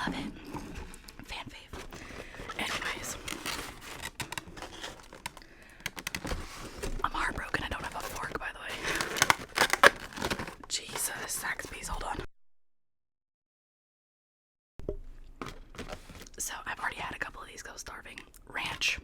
love it. Fan fave. Anyways, I'm heartbroken I don't have a fork, by the way. Jesus, Zaxby's, hold on. So I've already had a couple of these, go starving. Ranch,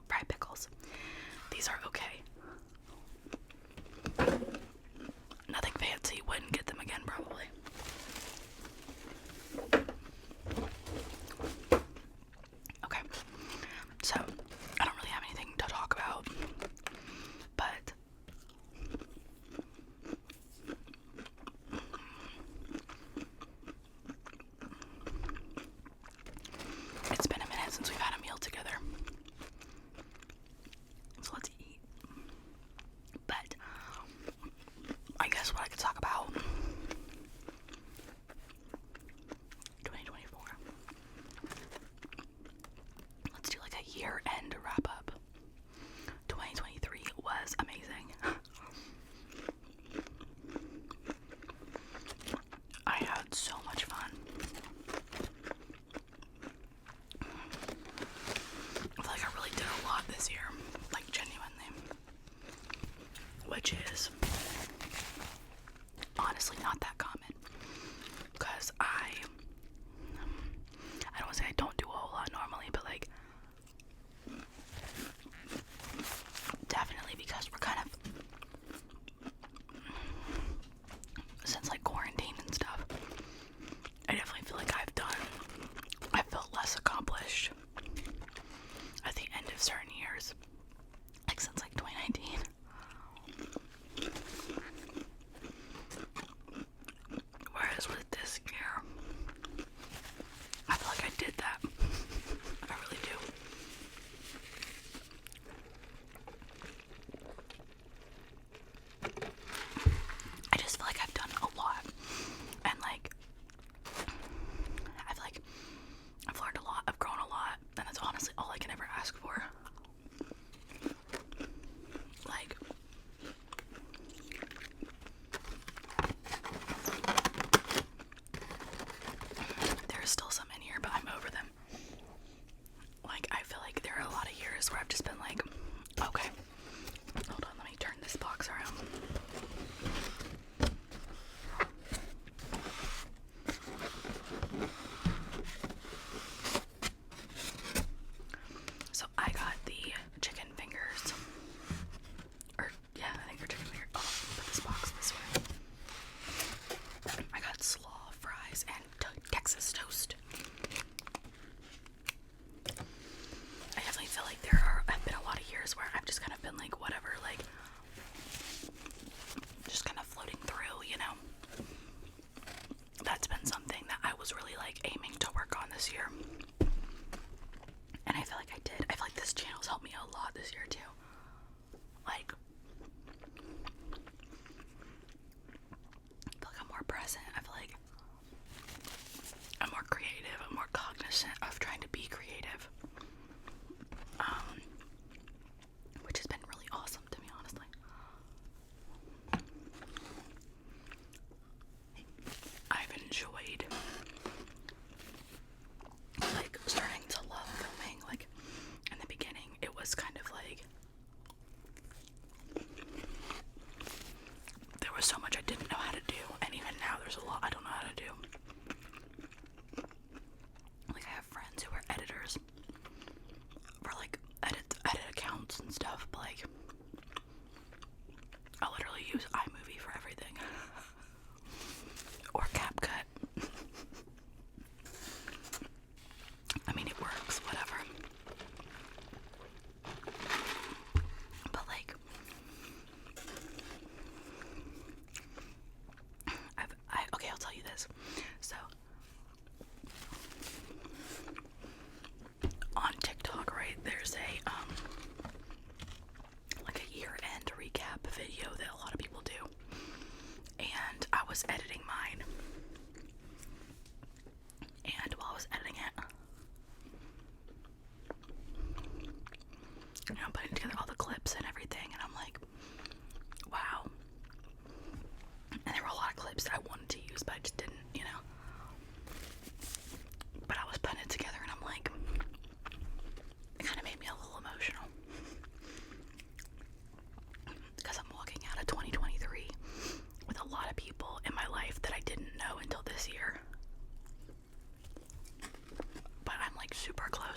fried pickles. These are okay. Nothing fancy, wouldn't get them again probably. Okay, so I don't really have anything to talk about, but it's been a minute since we've had a meal together. So let's eat. But I guess what I could talk about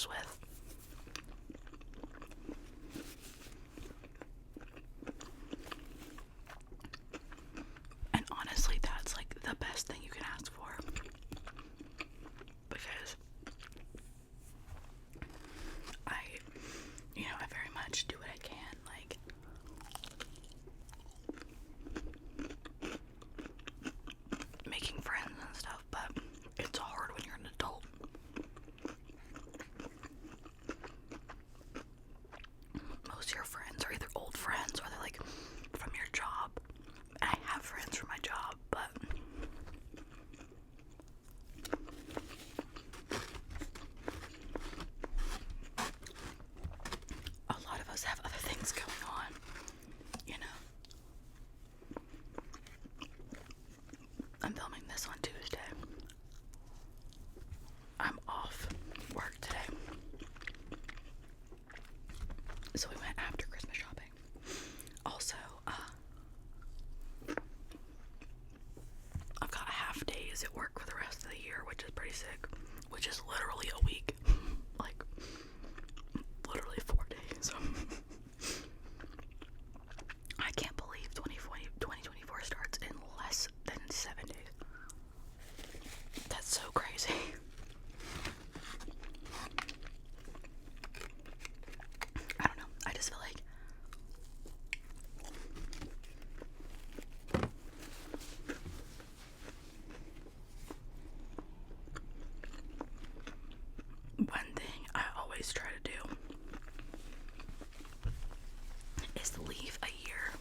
close with. And honestly, that's like the best thing you can ask for. Because I very much do what I can, like, making friends and stuff, but it's hard when you're an adult. Most of your friends are either old friends or they're like from your job. I have friends from my job, but a lot of us have other things going on, you know. I'm filming this on Tuesday. I'm off work today. So we went after Christmas shopping. Also, I've got half days at work for the rest of the year, which is pretty sick. Which is literally a week. Like, literally 4 days. I can't believe 2024 starts in less than 7 days. That's so crazy. I don't know. I just feel like one thing I always try to do is leave a year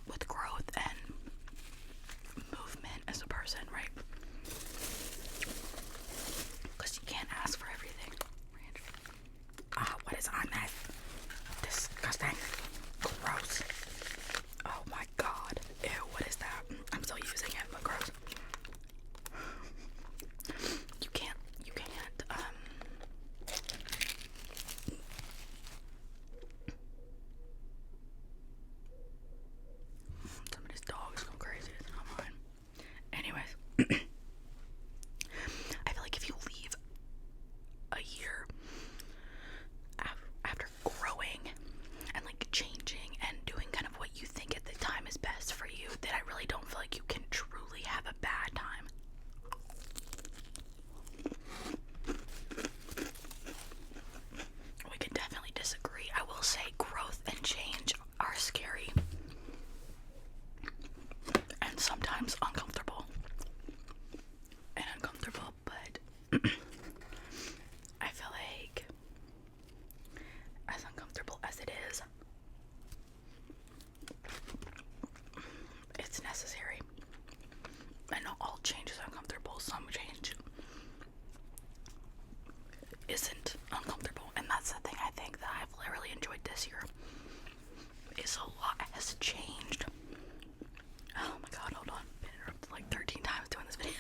with growth and movement as a person, right? Because you can't ask for everything. What is on that? Disgusting. Gross. Oh my god. Ew, what is that? I'm still using it, but gross. You can't, somebody's dog is going crazy. It's not mine. Anyways, I feel like if you leave a year after growing and like changing and doing kind of what you think at the time is best for you, then I really don't feel like you can truly have a bad time. We can definitely disagree. I will say growth and change are scary and sometimes uncomfortable. But I feel like as uncomfortable as it is, it's necessary. I know all change is uncomfortable. Some change isn't uncomfortable, and that's the thing I think that I've really enjoyed this year. Is a lot has changed. Oh my god, hold on. Been interrupted like 13 times doing this video.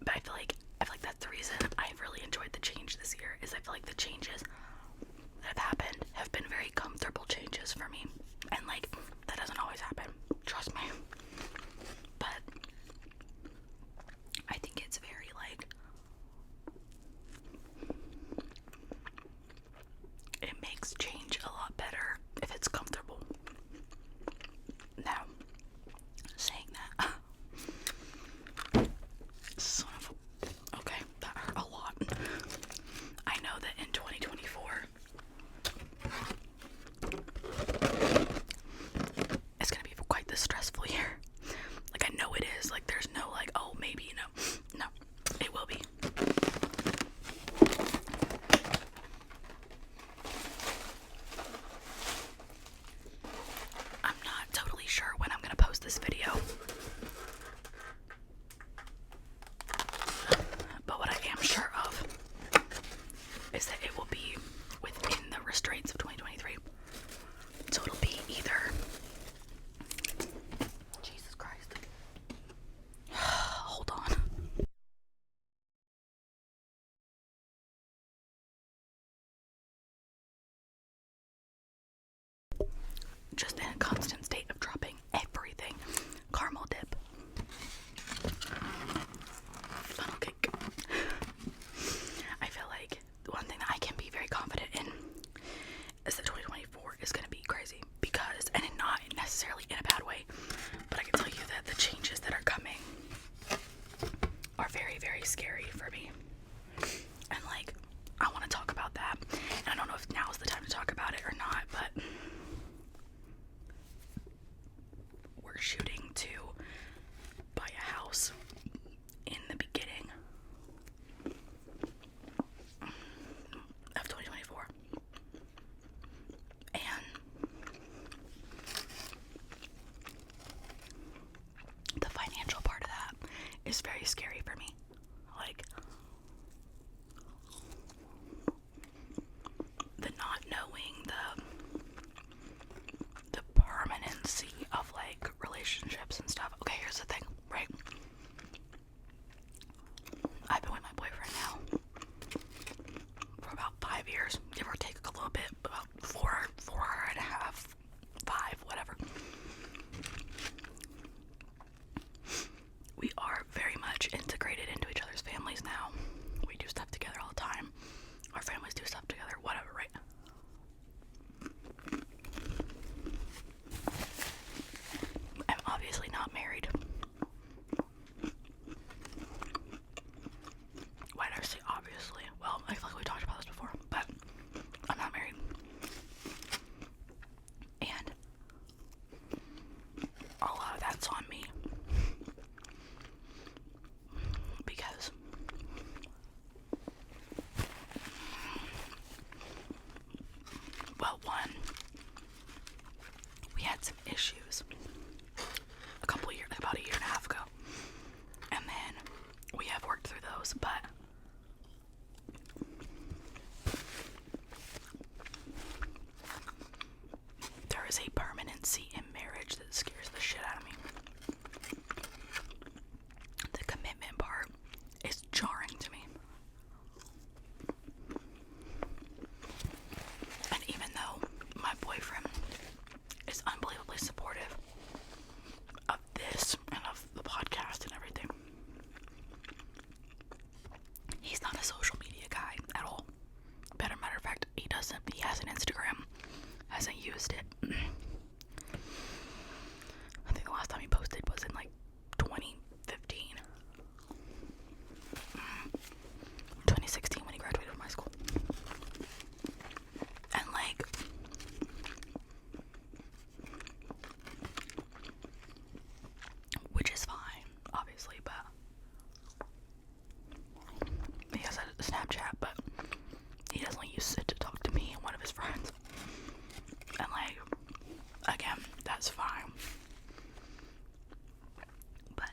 But I feel like that's the reason I've really enjoyed the change this year, is I feel like the changes that have happened have been very comfortable changes for me. And like, that doesn't always happen. Trust me. But I think it's very like, it makes change a lot better if it's comfortable. Now, saying that, son of a, okay, that hurt a lot. I know that in 2024, it's gonna be quite the stressful year. Like, I know it is. Like, there's no like, oh, maybe, you know. No, it will be. I'm not totally sure when I'm gonna post this video, but what I am sure of is that it will be within the restraints of 2023. So it'll be either, Jesus Christ, hold on. Just in a constant state of dropping everything. Caramel dip. Fun scary for me. And like, I want to talk about that. And I don't know if now is the time to talk about it or not, but we're shooting to buy a house in the beginning of 2024. And the financial part of that is very scary for me. Like, the not knowing the permanency of like relationships and stuff. Okay, here's the thing, right? I've been with my boyfriend now for about 5 years, give or take a little bit, about four and a half, 5, whatever. We are very much integrated into each other's families now. We do stuff together all the time. Our families do stuff together, whatever, right? I'm obviously not married. Why did I say obviously? Well, I feel like we talked about this before, but I'm not married. And a lot of that's on me. Because well, one, we had some issues a couple years, about a year and a half ago, and then we have worked through those, but there is a permanency in marriage that scares the shit out of me. The commitment part is jarring to me. And even though my boyfriend is unbelievably supportive of this and of the podcast and everything, he's not a social media guy at all. Better matter of fact, he has an Instagram, hasn't used it. I think the last time he posted was in like 2015. 2016 when he graduated from high school. And like, which is fine, obviously, but he has a Snapchat, but he doesn't use it to talk to me and one of his friends. And like, again, that's fine. But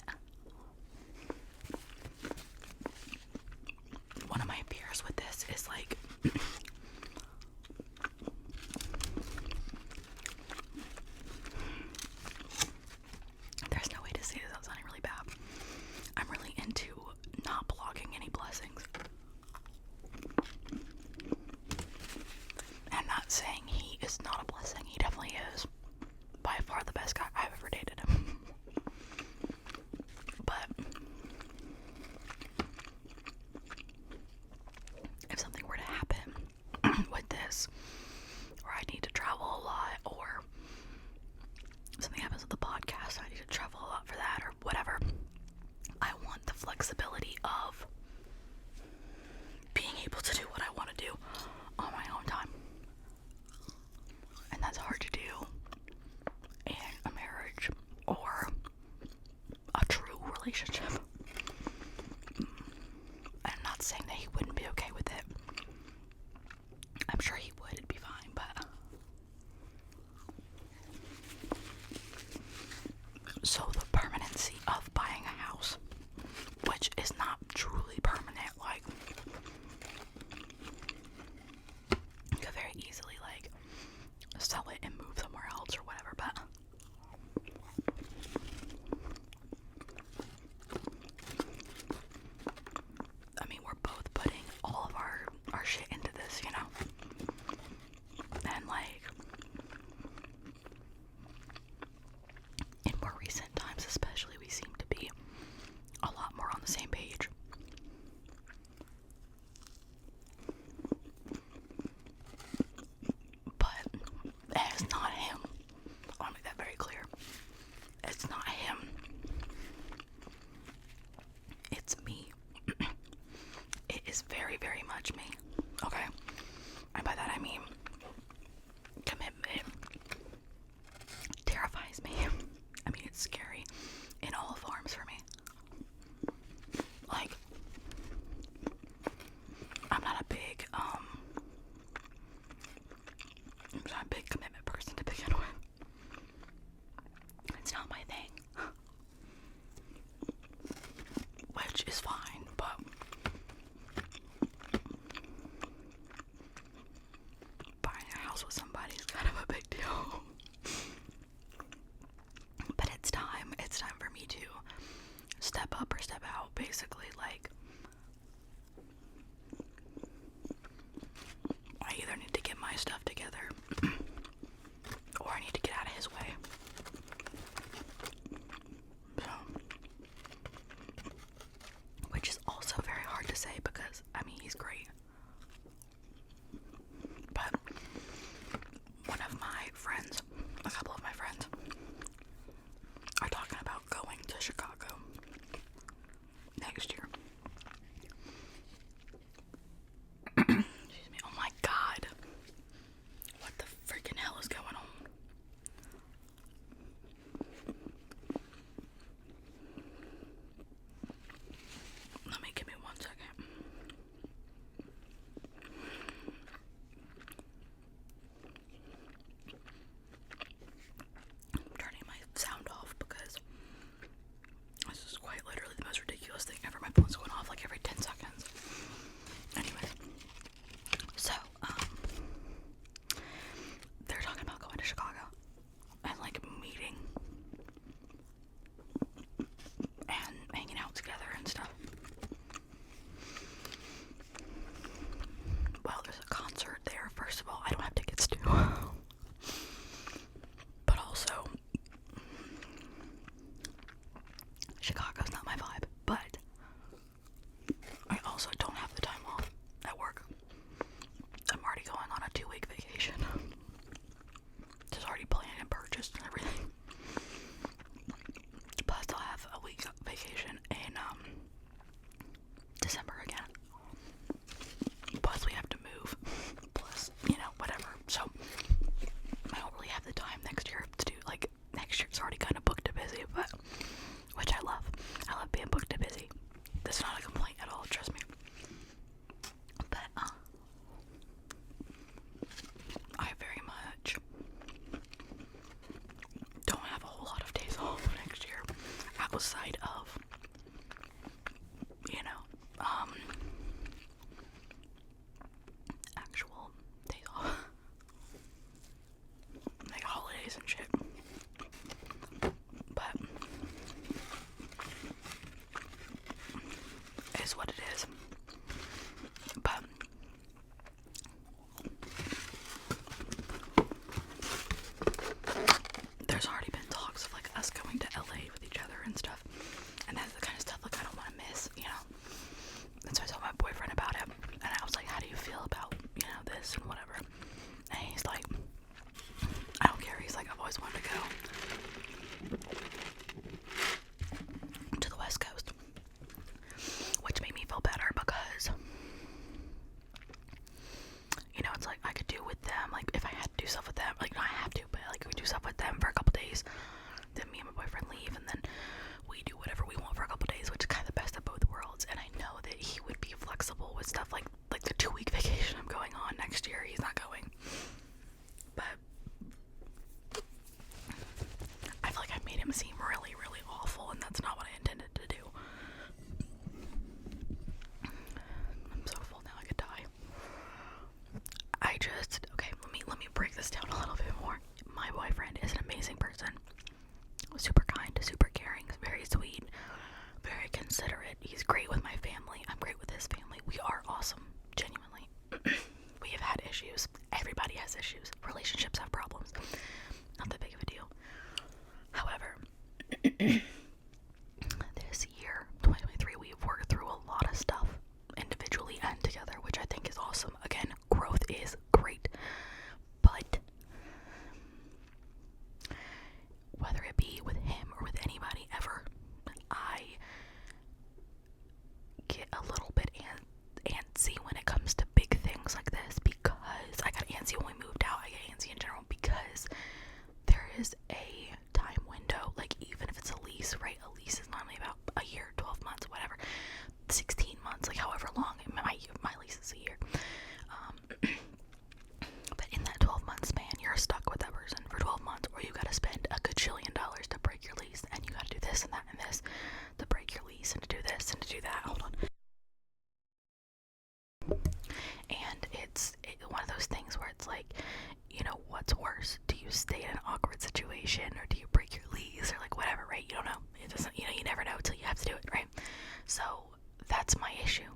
one of my fears with this is like, there's no way to say this without sounding really bad. I'm really into not blocking any blessings. I'm not saying he is not a blessing. He definitely is. By far the best guy I've ever dated. But if something were to happen with this, or I need to travel a lot, or something happens with the podcast, I need to travel a lot for that, or whatever, I want the flexibility of being able to do what I want to do on my own time. And that's hard to do in a marriage or a true relationship. I'm not saying that he wouldn't be okay with it. I'm sure he would, it'd be fine, but so the permanency of buying a house, which is not truly permanent, like, you could very easily like sell it and move somewhere else or whatever, but I mean, we're both putting all of our shit into this, you know? And like, in more recent times especially, we seem to be a lot more on the same page. But it's not him. I want to make that very clear. It's not him. It's me. is very, very much me. Okay? And by that I mean commitment terrifies me. I mean, it's scary in all forms for me. Like, I'm not a big commitment person to begin with. It's not my thing. Which is fine, but buying a house with somebody is kind of a big deal. But it's time for me to step up or step out, basically. Like, I either need to get my stuff together or I need to get out of his way. So, which is also very hard to say because, I mean, he's great. But one of my friends, a couple of my friends, are talking about going to Chicago next year. Excuse me. Oh my God. What the freaking hell is going on? Give me 1 second. I'm turning my sound off because this is quite literally the most ridiculous thing ever. My phone's going off like every 10 seconds. Anyways, so, they're talking about going to Chicago and like meeting and hanging out together and stuff. Well, there's a concert there, first of all, I don't have tickets to. But also, Chicago's not my vibe, but I also don't have the time off at work. I'm already going on a 2-week vacation. Just already planned and purchased and everything. Plus, I'll have a week vacation in December again. Plus, we have to move. Plus, whatever. So, I don't really have the time next year to do, like, next year's already kind of booked and busy, but, which I love. I love being booked and busy. That's not a complaint at all, trust me. But, I very much don't have a whole lot of days off next year outside of, actual days off. Like holidays and shit. But it is what it is. But there's already been talks of like us going to LA with each other and stuff. And that's the kind of stuff like I don't want to miss, And so I told my boyfriend about it. And I was like, how do you feel about, this and whatever? And he's like, I don't care. He's like, I've always wanted to go to the West Coast. Which made me feel better because, it's like I could do with them, like if I had to do stuff with them, like not I have to, but like we do stuff with them for a couple days, then me and my boyfriend leave, and then we do whatever we want for a couple days, which is kind of the best of both worlds. And I know that he would be flexible with stuff like the 2-week vacation I'm going on next year. He's not going, but I feel like I made him seem really, really awful, and that's not what I intended to do. I'm so full now, I could die. Okay, let me break this down a little bit more. My boyfriend is an amazing person. Super kind, super caring, very sweet, very considerate. He's great with my family. I'm great with his family. We are awesome, genuinely. We have had issues. Everybody has issues. Relationships have problems. Not that big of a deal. However, this year, 2023, we've worked through a lot of stuff individually and together, which I think is awesome. Again, growth is great, but whether it be with him or with anybody ever, I get a little bit worse? Do you stay in an awkward situation, or do you break your lease, or like whatever, right? You don't know. It doesn't, you never know until you have to do it, right? So that's my issue.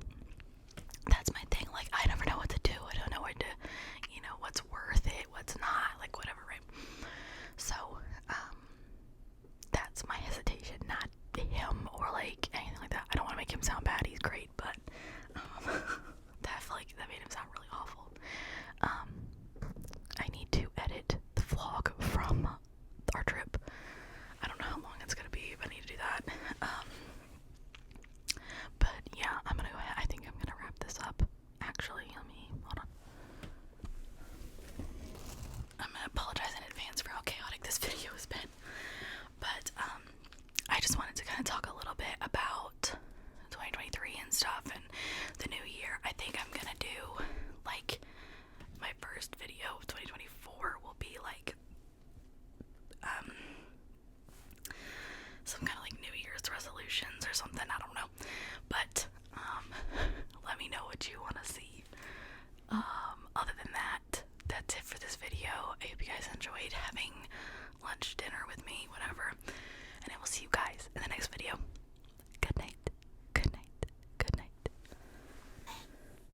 That's my thing. Like, I never know what to do. I don't know what to, what's worth it, what's not, like whatever, right? So, that's my hesitation, not him or like anything like that. I don't want to make him sound bad. He's great, but that feel like that made him sound really awful. I need to edit the vlog from our trip. I don't know how long it's gonna be, but I need to do that. But yeah, I'm gonna go ahead. I think I'm gonna wrap this up. Actually, let me hold on. I'm gonna apologize in advance for how chaotic this video has been. But I just wanted to kind of talk a little bit about 2023 and stuff and the new year. I think I'm gonna do like my first video of 2024 will be like some kind of like New Year's resolutions or something. I don't know. But let me know what you want to see. Other than that, that's it for this video. I hope you guys enjoyed having lunch, dinner with me, whatever. And I will see you guys in the next video.